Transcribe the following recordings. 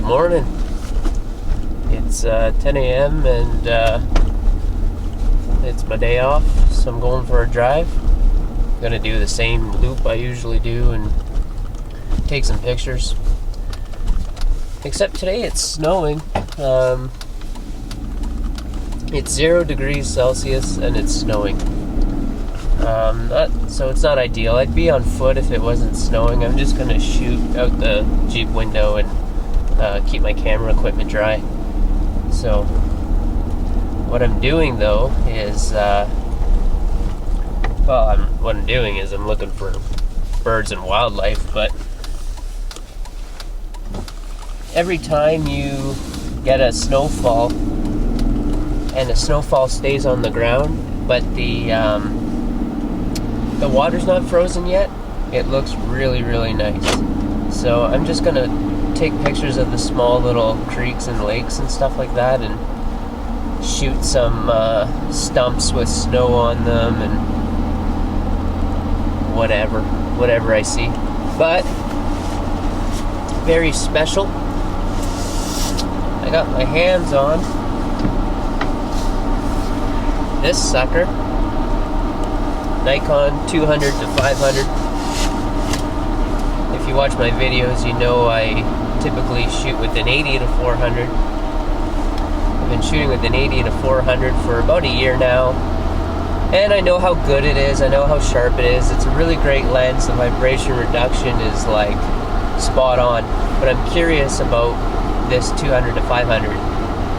morning. It's 10 a.m. and it's my day off, so I'm going for a drive. I'm gonna do the same loop I usually do and take some pictures. Except today it's snowing. It's 0 degrees Celsius and it's snowing. So it's not ideal. I'd be on foot if it wasn't snowing. I'm just gonna shoot out the Jeep window and keep my camera equipment dry. So what I'm doing though is, what I'm doing is I'm looking for birds and wildlife, but every time you get a snowfall and the snowfall stays on the ground, but the water's not frozen yet, it looks really, really nice. So I'm just gonna take pictures of the small little creeks and lakes and stuff like that and shoot some stumps with snow on them and whatever I see. But very special, I got my hands on this sucker, Nikon 200 to 500. If you watch my videos, you know I typically shoot with an 80 to 400. I've been shooting with an 80 to 400 for about a year now, and I know how good it is. I know how sharp it is. It's a really great lens. The vibration reduction is like spot on. But I'm curious about this 200 to 500.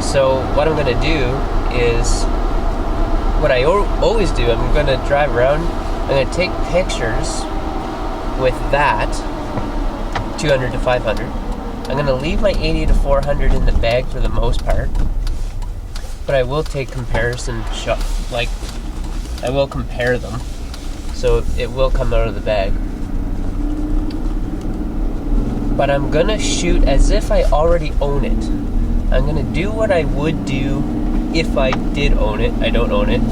So what I'm going to do is what I always do. I'm going to drive around. I'm going to take pictures with that 200 to 500. I'm going to leave my 80 to 400 in the bag for the most part, but I will take comparison shots. Like, I will compare them, so it will come out of the bag. But I'm going to shoot as if I already own it. I'm going to do what I would do if I did own it. I don't own it.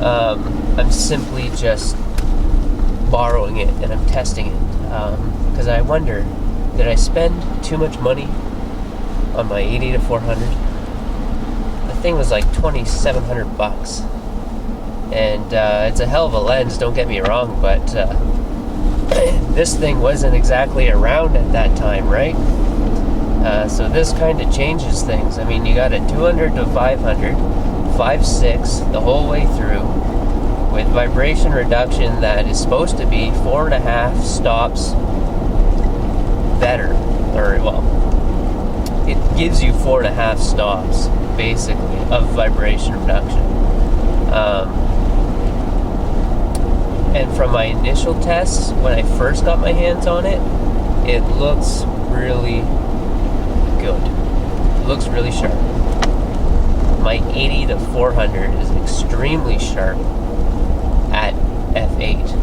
I'm simply just borrowing it and I'm testing it. Because I wonder, did I spend too much money on my 80 to 400? The thing was like $2,700. And it's a hell of a lens, don't get me wrong, but this thing wasn't exactly around at that time, right? So this kind of changes things. I mean, you got a 200 to 500, 5.6 the whole way through, with vibration reduction that is supposed to be 4.5 stops better. Or, well, it gives you 4.5 stops, basically, of vibration reduction. And from my initial tests, when I first got my hands on it, it looks really good. It looks really sharp. My 80 to 400 is extremely sharp at f8.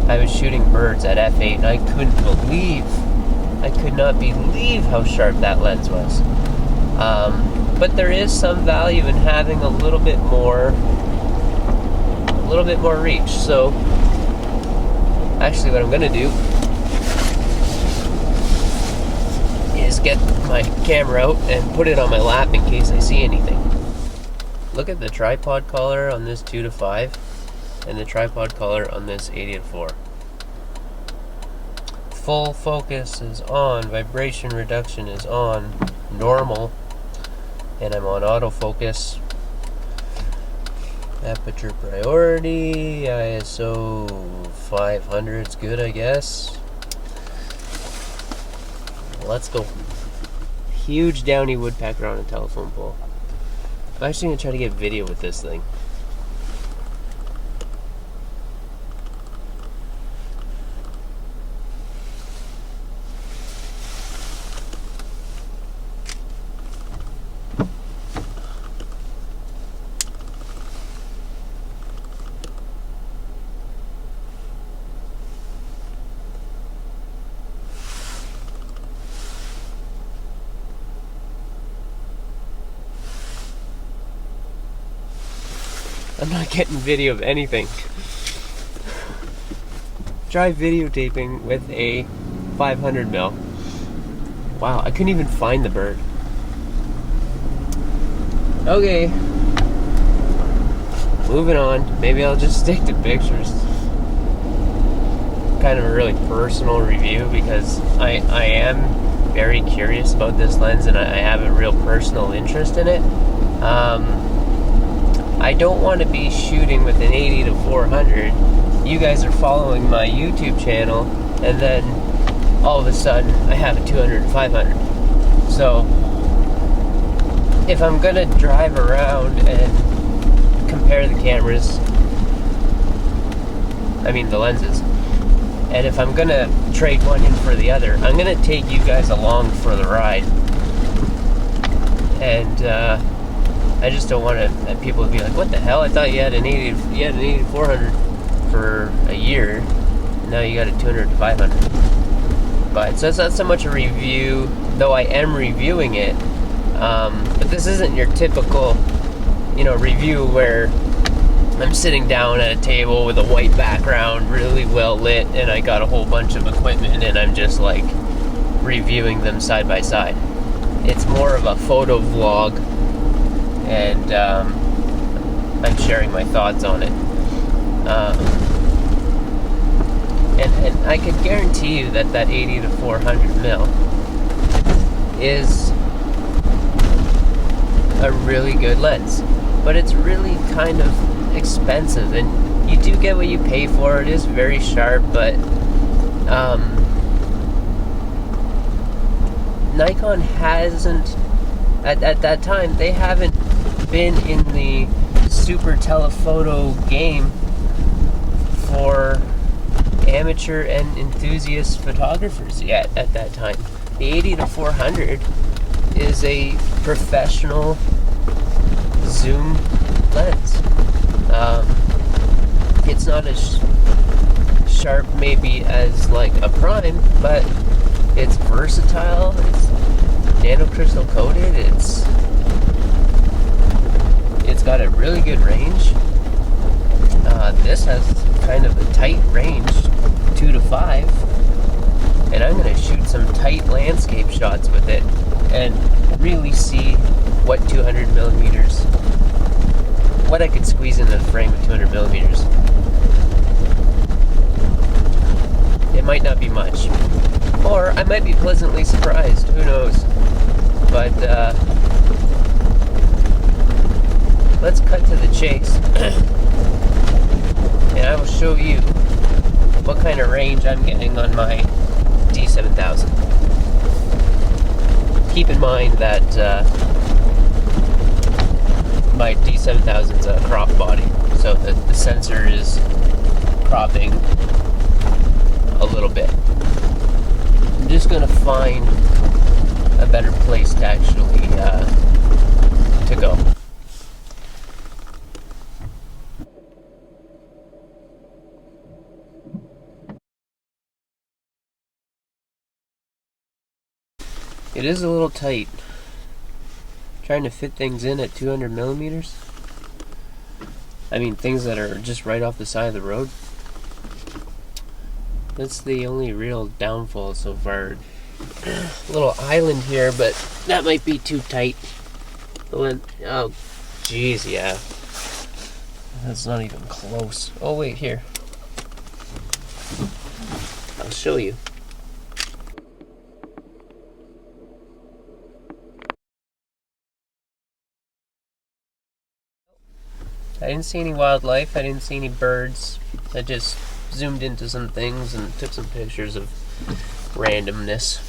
I was shooting birds at f8 and I could not believe how sharp that lens was. But there is some value in having a little bit more reach. So actually what I'm gonna do is get my camera out and put it on my lap in case I see anything. Look at the tripod collar on this 2 to 5 and the tripod collar on this 80 to 4. Full focus is on, vibration reduction is on, normal, and I'm on autofocus. Aperture priority, ISO 500 is good, I guess. Let's go. Huge downy woodpecker on a telephone pole. I'm actually going to try to get video with this thing. I'm not getting video of anything. Try videotaping with a 500mm. Wow, I couldn't even find the bird. Okay. Moving on. Maybe I'll just stick to pictures. Kind of a really personal review because I am very curious about this lens and I have a real personal interest in it. I don't want to be shooting with an 80 to 400. You guys are following my YouTube channel, and then all of a sudden I have a 200 to 500. So if I'm gonna drive around and compare the cameras, I mean the lenses, and if I'm gonna trade one in for the other, I'm gonna take you guys along for the ride. And I just don't want people to be like, "What the hell? I thought you had an 80 to 400 for a year. Now you got a 200 to 500." But so it's not so much a review, though I am reviewing it. But this isn't your typical, review where I'm sitting down at a table with a white background, really well lit, and I got a whole bunch of equipment, and I'm just like reviewing them side by side. It's more of a photo vlog, and I'm sharing my thoughts on it. And I could guarantee you that 80 to 400 mil is a really good lens, but it's really kind of expensive, and you do get what you pay for. It is very sharp, but Nikon hasn't, at that time, they haven't been in the super telephoto game for amateur and enthusiast photographers yet at that time. The 80 to 400 is a professional zoom lens. It's not as sharp maybe as like a prime, but it's versatile, it's nanocrystal coated, it's got a really good range. This has kind of a tight range, 2 to 5, and I'm going to shoot some tight landscape shots with it and really see what 200 millimeters, what I could squeeze into the frame with 200 millimeters. It might not be much, or I might be pleasantly surprised, who knows. But let's cut to the chase. And I will show you what kind of range I'm getting on my D7000. Keep in mind that my D7000 is a crop body, so the sensor is cropping a little bit. I'm just going to find a better place to actually to go. It is a little tight. Trying to fit things in at 200 millimeters. I mean, things that are just right off the side of the road. That's the only real downfall so far. Little island here, but that might be too tight. Oh, geez, yeah. That's not even close. Oh, wait, here. I'll show you. I didn't see any wildlife. I didn't see any birds. I just zoomed into some things and took some pictures of randomness.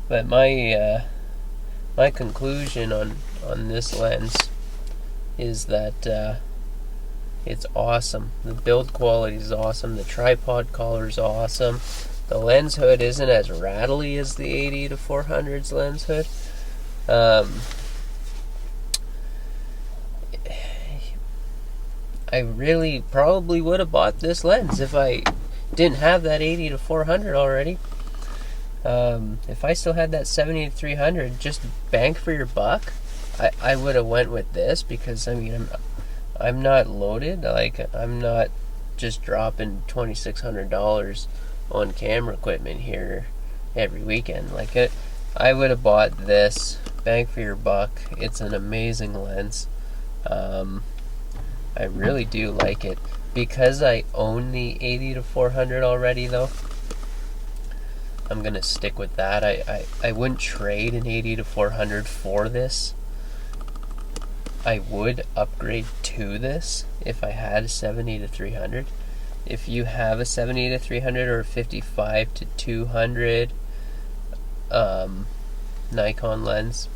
But my conclusion on this lens is that it's awesome. The build quality is awesome. The tripod collar is awesome. The lens hood isn't as rattly as the 80 to 400's lens hood. I really probably would have bought this lens if I didn't have that 80 to 400 already. If I still had that 70 to 300, just bank for your buck, I would have went with this, because I mean I'm not loaded. Like, I'm not just dropping $2,600 on camera equipment here every weekend. Like it, I would have bought this, bang for your buck. It's an amazing lens. I really do like it. Because I own the 80-400 already though, I'm gonna stick with that. I wouldn't trade an 80-400 for this. I would upgrade to this if I had a 70-300. If you have a 70-300 or a 55-200 Nikon lens,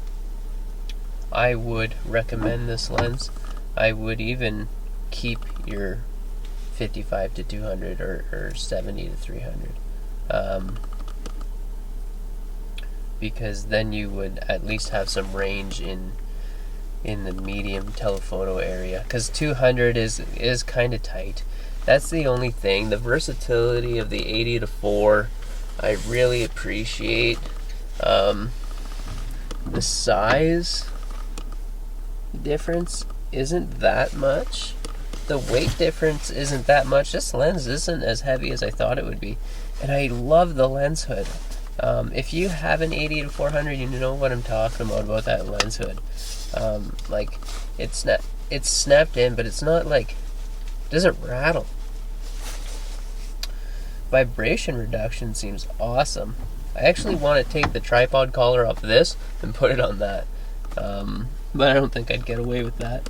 I would recommend this lens. I would even keep your 55-200 or 70-300, because then you would at least have some range in the medium telephoto area, because 200 is kind of tight. That's the only thing. The versatility of the 80-4 I really appreciate. The size difference isn't that much. The weight difference isn't that much. This lens isn't as heavy as I thought it would be, and I love the lens hood. If you have an 80-400, you know what I'm talking about that lens hood. Like it's snapped in, but it's not like, it doesn't rattle. Vibration reduction seems awesome. I actually want to take the tripod collar off this and put it on that, but I don't think I'd get away with that.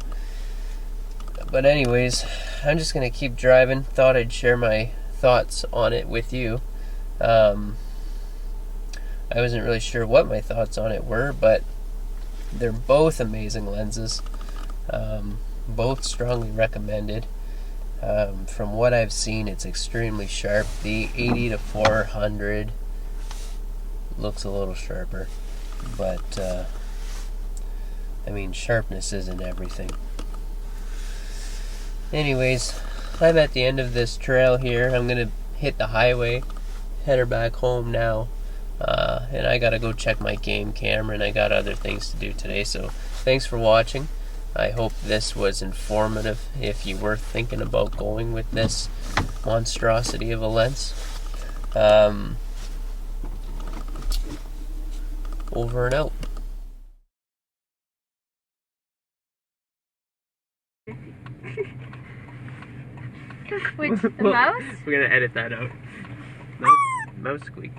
But anyways, I'm just gonna keep driving. Thought I'd share my thoughts on it with you. I wasn't really sure what my thoughts on it were, but they're both amazing lenses. Both strongly recommended. From what I've seen, it's extremely sharp. The 80-400 looks a little sharper, but I mean, sharpness isn't everything. Anyways, I'm at the end of this trail here. I'm gonna hit the highway, head her back home now, and I gotta go check my game camera, and I got other things to do today. So thanks for watching. I hope this was informative if you were thinking about going with this monstrosity of a lens. Over and out. Which, the mouse? We're gonna edit that out. Mouse squeak.